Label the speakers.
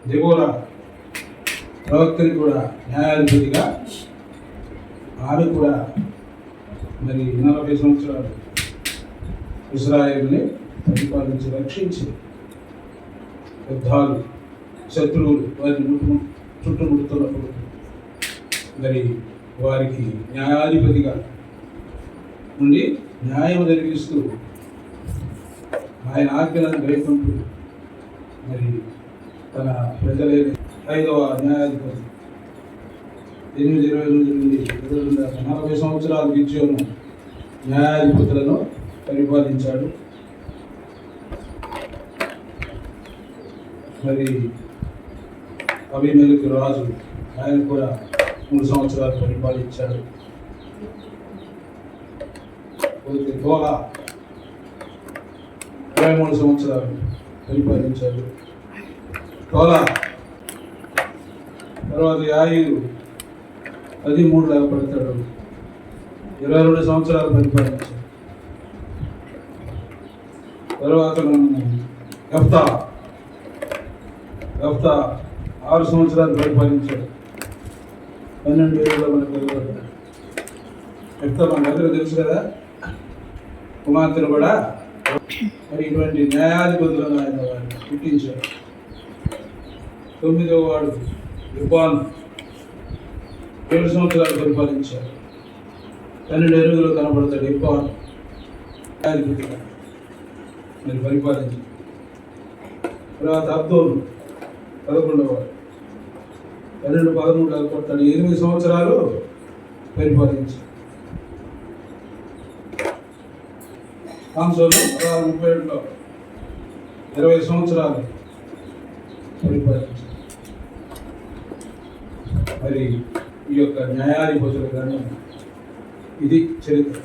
Speaker 1: Deborah ప్రవక్తని కూడా న్యాయాధిపతిగా ఆమె కూడా మరి 40 సంవత్సరాలు ఇశ్రాయేలుని పరిపాలించి రక్షించి యుద్ధాలు శత్రువులు వారిని చుట్టుముడుతున్నప్పుడు మరి వారికి న్యాయాధిపతిగా ఉండి న్యాయం జరిగిస్తూ ఆయన ఆజ్ఞలను గైకొంటూ మరి తన ప్రజలైన 5వ న్యాయాధిపతి 8-28 నుండి 40 సంవత్సరాల విద్యను న్యాయాధిపతులను పరిపాలించాడు. మరి అబీమెలెకు రాజు ఆయన కూడా 3 సంవత్సరాలు పరిపాలించాడు. తోలా 23 సంవత్సరాలు పరిపాలించాడు. తోలా తర్వాత యాయిరు 13 పడతాడు, 22 సంవత్సరాలు పరిపాలించాడు. తర్వాత యెఫ్తా 6 సంవత్సరాలు పరిపాలించాడు. 12 ఏళ్ళలో మనకు తెలియదు. యెఫ్తా మన దగ్గర తెలుసు కదా, కుమార్తెను కూడా మరి ఇటువంటి న్యాయాధిపతులను ఆయన పుట్టించాడు. 9వ వాడు గిబ్బాను 7 సంవత్సరాలు పరిపాలించాడు. 12 ఎరువులో కనబడతాడు గిబ్బాను న్యాయాధిపతిగా మరి పరిపాలించాడు. తర్వాత అబ్దోను 11వ వాడు 12-13 పడతాడు. 8 సంవత్సరాలు పరిపాలించాడు. సాంసోను 37లో 20 సంవత్సరాలు పరిపాలించాడు. మరి ఈ యొక్క న్యాయాధిపతుల గ్రంథం ఇది చరిత్ర.